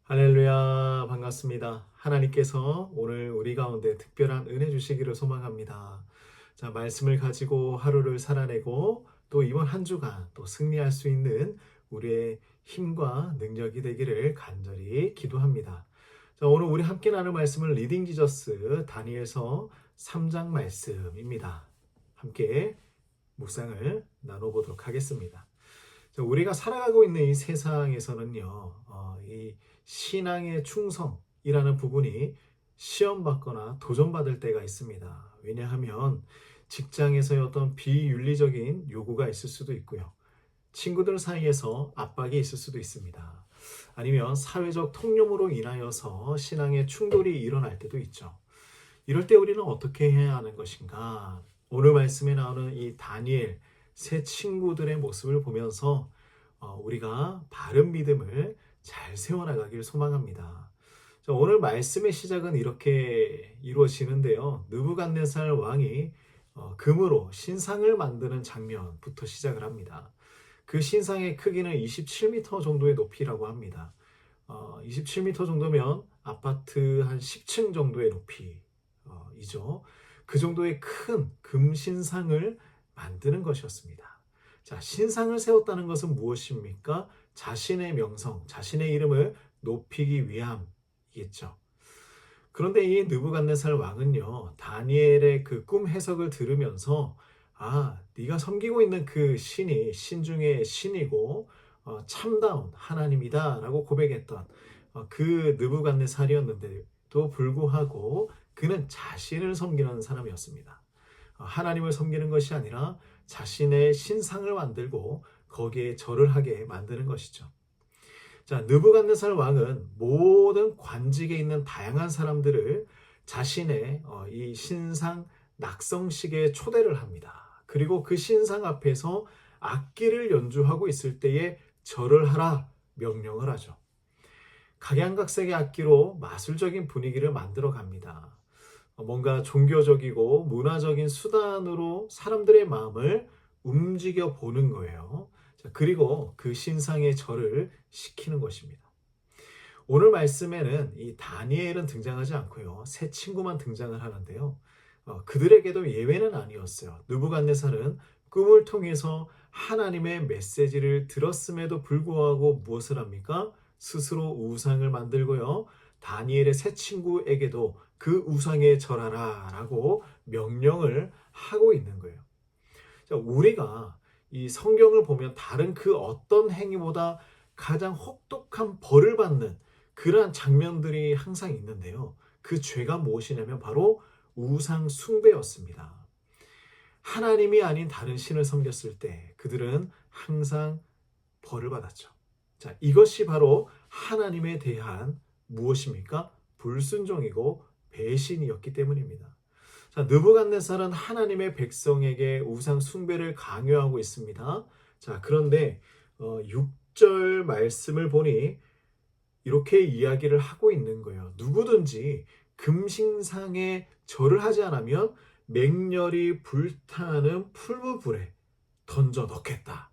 할렐루야, 반갑습니다. 하나님께서 오늘 우리 가운데 특별한 은혜 주시기를 소망합니다. 자, 말씀을 가지고 하루를 살아내고 또 이번 한 주간 또 승리할 수 있는 우리의 힘과 능력이 되기를 간절히 기도합니다. 자, 오늘 우리 함께 나눌 말씀은 리딩 지저스 다니엘서 3장 말씀입니다. 함께 묵상을 나눠보도록 하겠습니다. 우리가 살아가고 있는 이 세상에서는요, 이 신앙의 충성이라는 부분이 시험받거나 도전받을 때가 있습니다. 왜냐하면 직장에서의 어떤 비윤리적인 요구가 있을 수도 있고요. 친구들 사이에서 압박이 있을 수도 있습니다. 아니면 사회적 통념으로 인하여서 신앙의 충돌이 일어날 때도 있죠. 이럴 때 우리는 어떻게 해야 하는 것인가? 오늘 말씀에 나오는 이 다니엘 세 친구들의 모습을 보면서 우리가 바른 믿음을 잘 세워나가길 소망합니다. 자, 오늘 말씀의 시작은 이렇게 이루어지는데요. 느부갓네살 왕이 금으로 신상을 만드는 장면부터 시작을 합니다. 그 신상의 크기는 27m 정도의 높이라고 합니다. 27m 정도면 아파트 한 10층 정도의 높이이죠. 그 정도의 큰 금신상을 만드는 것이었습니다. 자, 신상을 세웠다는 것은 무엇입니까? 자신의 명성, 자신의 이름을 높이기 위함이겠죠. 그런데 이 느부갓네살 왕은요, 다니엘의 그 꿈 해석을 들으면서 네가 섬기고 있는 그 신이 신 중에 신이고 참다운 하나님이다라고 고백했던 그 느부갓네살이었는데도 불구하고 그는 자신을 섬기는 사람이었습니다. 하나님을 섬기는 것이 아니라 자신의 신상을 만들고 거기에 절을 하게 만드는 것이죠. 자, 느부갓네살 왕은 모든 관직에 있는 다양한 사람들을 자신의 이 신상 낙성식에 초대를 합니다. 그리고 그 신상 앞에서 악기를 연주하고 있을 때에 절을 하라 명령을 하죠. 각양각색의 악기로 마술적인 분위기를 만들어 갑니다. 뭔가 종교적이고 문화적인 수단으로 사람들의 마음을 움직여 보는 거예요. 그리고 그 신상의 절을 시키는 것입니다. 오늘 말씀에는 이 다니엘은 등장하지 않고요. 세 친구만 등장을 하는데요. 그들에게도 예외는 아니었어요. 느부갓네살은 꿈을 통해서 하나님의 메시지를 들었음에도 불구하고 무엇을 합니까? 스스로 우상을 만들고요. 다니엘의 세 친구에게도 그 우상에 절하라 라고 명령을 하고 있는 거예요. 자, 우리가 이 성경을 보면 다른 그 어떤 행위보다 가장 혹독한 벌을 받는 그러한 장면들이 항상 있는데요. 그 죄가 무엇이냐면 바로 우상 숭배였습니다. 하나님이 아닌 다른 신을 섬겼을 때 그들은 항상 벌을 받았죠. 자, 이것이 바로 하나님에 대한 무엇입니까? 불순종이고 배신이었기 때문입니다. 자, 느부갓네살은 하나님의 백성에게 우상 숭배를 강요하고 있습니다. 자, 그런데 6절 말씀을 보니 이렇게 이야기를 하고 있는 거예요. 누구든지 금신상에 절을 하지 않으면 맹렬히 불타는 풀무불에 던져 넣겠다.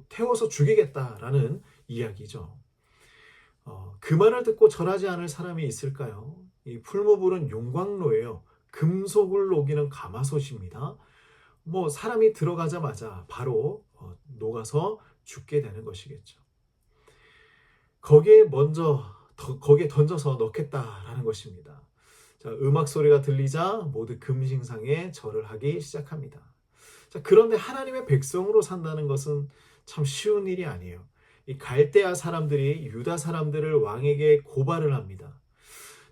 태워서 죽이겠다라는 이야기죠. 그 말을 듣고 절하지 않을 사람이 있을까요? 이 풀무불은 용광로예요. 금속을 녹이는 가마솥입니다. 사람이 들어가자마자 바로 녹아서 죽게 되는 것이겠죠. 거기에 던져서 넣겠다라는 것입니다. 자, 음악 소리가 들리자 모두 금신상에 절을 하기 시작합니다. 자, 그런데 하나님의 백성으로 산다는 것은 참 쉬운 일이 아니에요. 이 갈대아 사람들이 유다 사람들을 왕에게 고발을 합니다.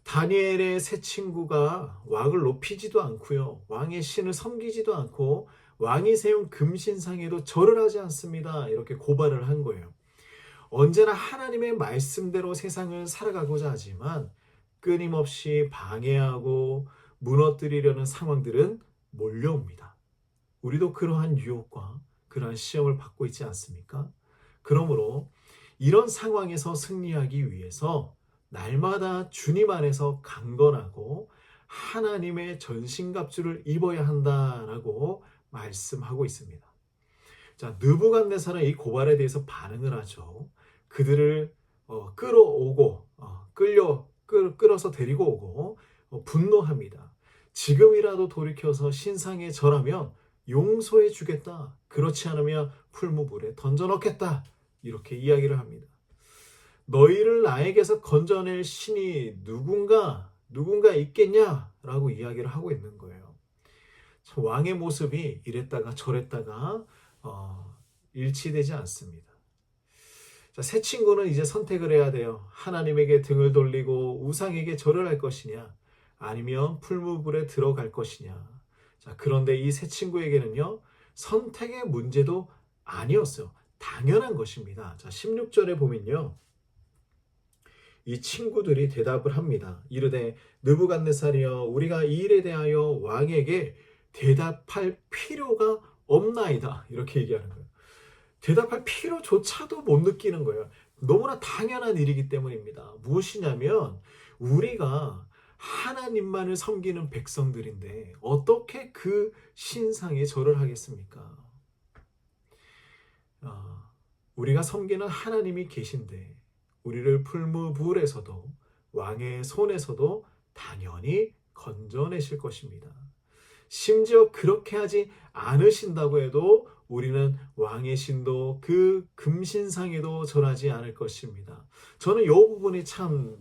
다니엘의 세 친구가 왕을 높이지도 않고요. 왕의 신을 섬기지도 않고 왕이 세운 금신상에도 절을 하지 않습니다. 이렇게 고발을 한 거예요. 언제나 하나님의 말씀대로 세상을 살아가고자 하지만 끊임없이 방해하고 무너뜨리려는 상황들은 몰려옵니다. 우리도 그러한 유혹과 그러한 시험을 받고 있지 않습니까? 그러므로 이런 상황에서 승리하기 위해서 날마다 주님 안에서 강건하고 하나님의 전신갑주를 입어야 한다라고 말씀하고 있습니다. 자, 느부갓네살은 이 고발에 대해서 반응을 하죠. 그들을 끌어오고 끌어서 데리고 오고 분노합니다. 지금이라도 돌이켜서 신상에 절하면 용서해 주겠다. 그렇지 않으면 풀무불에 던져 넣겠다. 이렇게 이야기를 합니다. 너희를 나에게서 건져낼 신이 누군가 있겠냐라고 이야기를 하고 있는 거예요. 왕의 모습이 이랬다가 저랬다가 일치되지 않습니다. 자, 새 친구는 이제 선택을 해야 돼요. 하나님에게 등을 돌리고 우상에게 절을 할 것이냐, 아니면 풀무불에 들어갈 것이냐. 자, 그런데 이 새 친구에게는요, 선택의 문제도 아니었어요. 당연한 것입니다. 자, 16절에 보면요, 이 친구들이 대답을 합니다. 이르되 느부갓네살이여, 우리가 이 일에 대하여 왕에게 대답할 필요가 없나이다. 이렇게 얘기하는 거예요. 대답할 필요조차도 못 느끼는 거예요. 너무나 당연한 일이기 때문입니다. 무엇이냐면 우리가 하나님만을 섬기는 백성들인데 어떻게 그 신상에 절을 하겠습니까? 우리가 섬기는 하나님이 계신데 우리를 풀무불에서도 왕의 손에서도 당연히 건져내실 것입니다. 심지어 그렇게 하지 않으신다고 해도 우리는 왕의 신도 그 금신상에도 절하지 않을 것입니다. 저는 이 부분이 참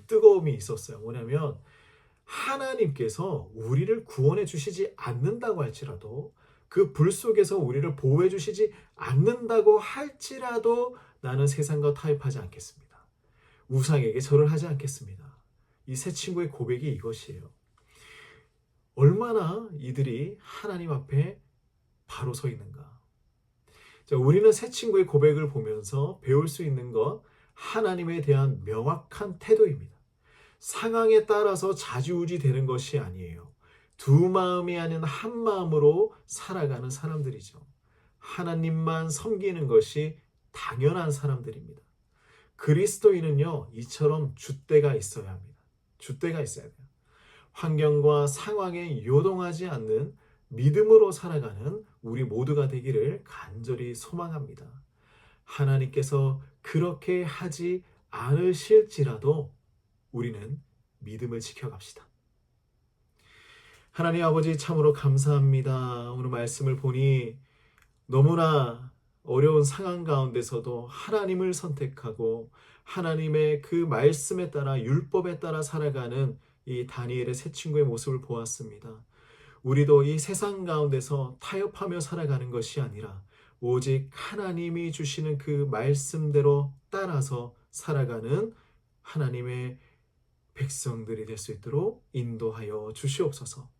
뜨거움이 있었어요. 뭐냐면 하나님께서 우리를 구원해 주시지 않는다고 할지라도 그 불 속에서 우리를 보호해 주시지 않는다고 할지라도 나는 세상과 타협하지 않겠습니다. 우상에게 절을 하지 않겠습니다. 이 새 친구의 고백이 이것이에요. 얼마나 이들이 하나님 앞에 바로 서 있는가. 자, 우리는 새 친구의 고백을 보면서 배울 수 있는 것, 하나님에 대한 명확한 태도입니다. 상황에 따라서 좌지우지 되는 것이 아니에요. 두 마음이 아닌 한 마음으로 살아가는 사람들이죠. 하나님만 섬기는 것이 당연한 사람들입니다. 그리스도인은요, 이처럼 줏대가 있어야 합니다. 줏대가 있어야 돼요. 환경과 상황에 요동하지 않는 믿음으로 살아가는 우리 모두가 되기를 간절히 소망합니다. 하나님께서 그렇게 하지 않으실지라도 우리는 믿음을 지켜갑시다. 하나님 아버지, 참으로 감사합니다. 오늘 말씀을 보니 너무나 어려운 상황 가운데서도 하나님을 선택하고 하나님의 그 말씀에 따라 율법에 따라 살아가는 이 다니엘의 새 친구의 모습을 보았습니다. 우리도 이 세상 가운데서 타협하며 살아가는 것이 아니라 오직 하나님이 주시는 그 말씀대로 따라서 살아가는 하나님의 백성들이 될 수 있도록 인도하여 주시옵소서.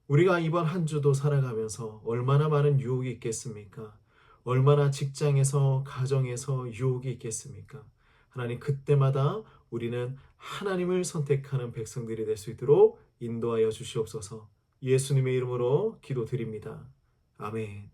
우리가 이번 한 주도 살아가면서 얼마나 많은 유혹이 있겠습니까? 얼마나 직장에서, 가정에서 유혹이 있겠습니까? 하나님, 그때마다 우리는 하나님을 선택하는 백성들이 될 수 있도록 인도하여 주시옵소서. 예수님의 이름으로 기도드립니다. 아멘.